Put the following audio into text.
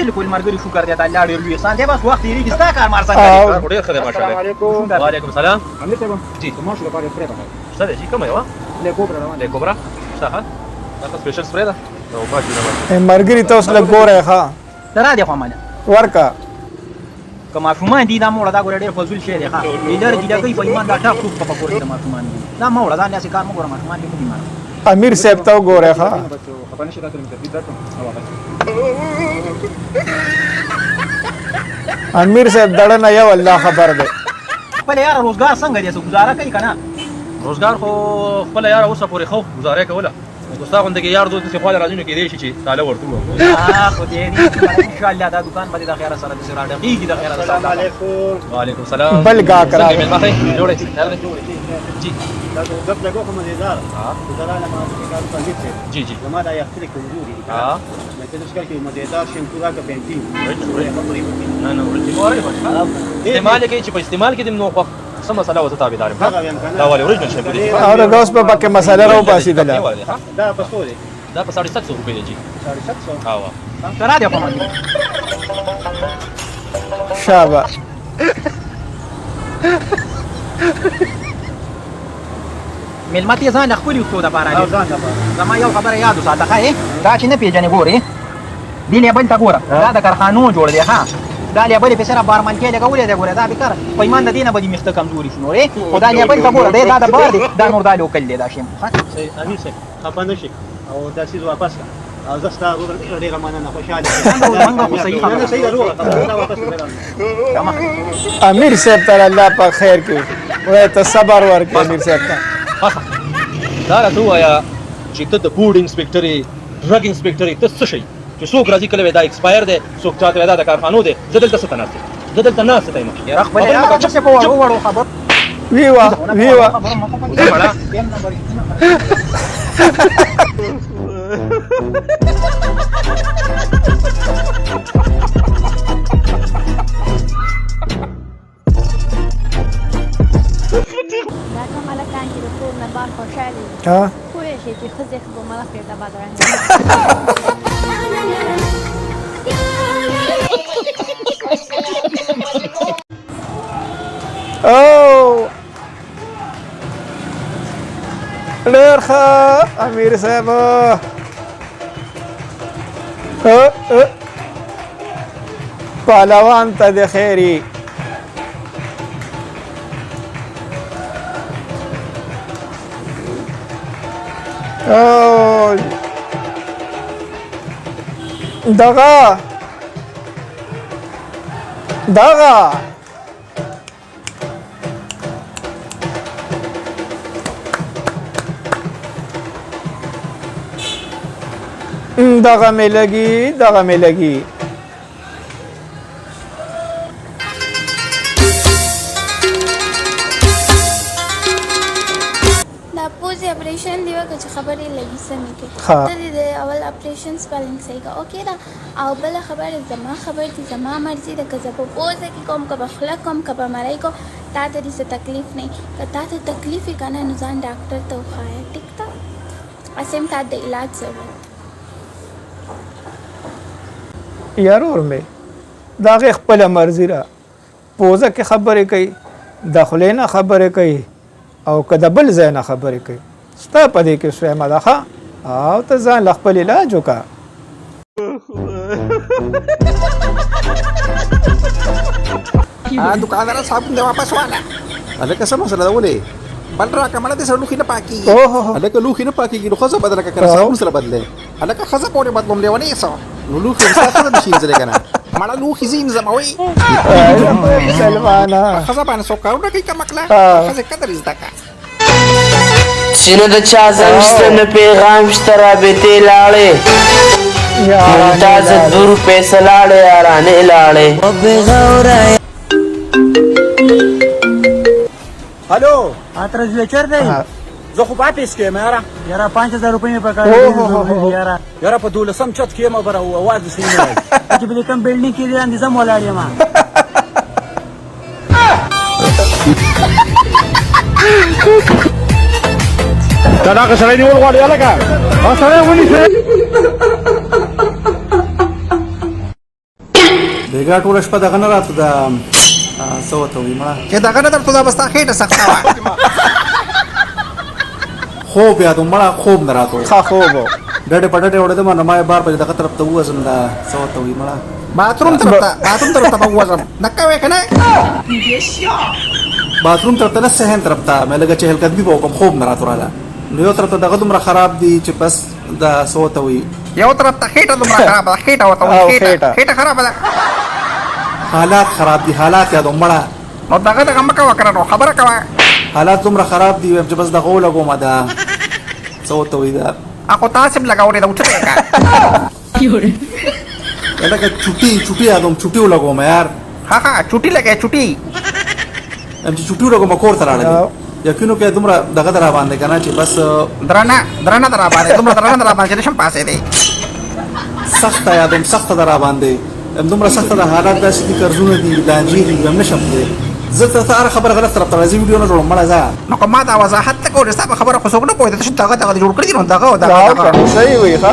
بالکل مرګري شکر دی الله ډېر لوی احسان دی بس وخت یې ستا کار مار څنګه ډېر ښه دی ماشاءالله وعلیکم السلام امیر صاحب جی ماشو لپاره پرې راغلی څه دی چې کومه یوه له کوبرا روان له کوبرا څه ښه دا په سپیشل سپری ده او باجی دا مرګري تاسو له ګوره ښه ترا دی خو مانه ورکا که ماشومان دي دا موړه دا ګوره ډېر فضول شی دی ښه لیډر چې دا کوي په ایمان دا ټاپ ټوپ په کور کې د ماشومان دي دا موړه دا نه کار مو ګوره ماشومان دي کوي مانه امیر صاحب ته وګوره ښه خبرنه شي تاسو مې درته او واپس امیر صاحب دړه نه یو الله خبر دی خپل یار روزګار څنګه دی څه گزاره کوي کنه روزګار خو خپل یار اوسه پورې خو گزاره کوله دوستا غونډه کې یار دوست څخه خپل راځي نو کې دی چې تعالی ورته خو دې ان شاء الله دا دکان باندې د خیر سره د سره دقیق د خیر سره السلام علیکم وعلیکم السلام بل گا کرا جوړې جی دا دغه لګو کوم مزیدار زرا له ما کې کار کوي جی جی زما دا یختل کمزوري ها مې ته څه کوي مزیدار شیمپو کا پینټي نه نه ورته استعمال کې چې په استعمال کې د نو خو سم مسله وته تابعدار یم دا ولې اوریجنل شی دی او دا اوس په پکې مسله راو باسي دله دا پسو دی دا په 750 روپے دی جی 750 ها وا ترا دی خو مانه شابه ملمتي ځان خپل یو د بارا او ځان دا زما یو خبره یاد وساته ښه دا چې نه پیژنې ګورې دې لیبل ته ګوره دا د کارخانو جوړ دی ها دا لیبل په سره بارمن کې لګولې دی ګوره دا بیکار پیمان د دینه بدی مخته کمزوري شنو خو دا لیبل ته ګوره دا د بار دی دا نور دا لوکل دی دا شیم ښه امیر صاحب خپانه شي او دا سیز واپس او زستا ډېر مننه خوشاله څنګه خو صحیح نه صحیح ضرور دا واپس امیر صاحب ته الله په خیر کې وای ته صبر ورکړه امیر صاحب ته دا راته وایا چې ته د فود انسپکټر ډرګ انسپکټر ته څه شي چې څوک راځي کله دا ایکسپایر دی څوک چاته دا د کارخانو دی زه دلته څه تناسب زه دلته نه څه تایم یاره خپل یاره چې په وړو خبر ویوا دا کومه لکان چې د کور نه بار خوشحالي ها پوه شي چې ښځې خو به مله پرېږده بدرنګه او ډېر ښه امیر صاحب پهلوان ته د خیري دغه مې لګي پوزې اپریشن دی وکړه چې خبرې لګي سمې کې ته دې د اول اپریشن سپیلنګ صحیح کړه اوکې ده او بله خبره زما خبر دي زما مرضي ده که زه په پوزه کې کوم که به خوله کوم که به مرۍ کوم تا ته دې څه تکلیف نه که تا ته تکلیف وي که نه نو ځان ډاکټر ته وښایه ټیک ده اسیم تا د علاج ضرورت یارور مې د هغې خپله مرضي ده پوزه کې خبرې کوي د خولې نه خبرې کوي او که د بل ځای نه خبرې کوي ستا په دې کې سویمه ده ښه او ته ځان له خپل علاج وکړه दुकानदार साहब ने वापस वाला अरे कसं मसला बोले बल राका मला ते सर लुखी न पाकी अरे का लुखी न पाकी की खजा बदला का करा साहब सर बदले अरे का खजा पोरे बदलून देवाने सो लुखी साहब मशीन चले kana मला लुखी झीन जमावी सलमाना खजा पान सो काढू काही का मकला खजा कदरीच दाका سینه د چا زنګشته نه پیغام شته رابطې لاړې ممتازه 2 روپۍ سلاړې یارانې لاړې हेलो हाँ ट्रांसलेटर दे زه خو پاتې سکیم یاره یاره 5000 روپۍ مې پکار یاره یاره په 12 چت کې ما بره आवाज سینې چې بل کوم بلډینګ کې دي اندازه مولاړ یم دا که سړی نیول غواړي هلکه سړی ونیسئ بیګا ټول شپه دغه نه راته دا څه وته وي مړه چې دغه نه درته دا بس تا خېټه سخته وه خوب یاد مړه خوب نه راته ښه خوب و ډډې په ډډې وړېدم نو ما یې بار بجې دغه طرف ته ووځم دا څه ورته وایي مړه باتروم طرف ته به ووځم نه کوې که نه باتروم طرف ته نه صحن طرف ته مې لږه چهلقدمي به وکړم خوب نه راته راله نو یو طرف ته دغه دومره خراب دي چې بس دا څه ورته وایي یو طرف ته خېټه دومره خرابه ده خېټه ورته وایي خېټه خرابه ده حالات خراب دي حالات یادوم مړه نو دغه مه کوه که نه نو خبره کوه حالات دومره خراب دي چې بس دغه ولګوم دا څه ورته وایي دا aku tasib lagaw rin ang chuti ka. Kaya ka chuti adom chuti ulago ma yaar. Ha chuti lage chuti. Am chuti ulago ma kor tarala. Ya kino kaya tumra daga dara bande kana chi bas drana dara bande tumra drana dara bande sham paase de. Sakhta adom sakhta dara bande. Am tumra sakhta da halat da sidi karzuna di lanji di am nasham de. زه ته خبره غلط طرف ته راځي ویډیو نه جوړوم مړه ځه نو که ما دا وضاحت ته کولی ستا په خبره خو څوک نه پوهېده ته چې دغه جوړ کړي دي نو دغه صحیح وایي ښه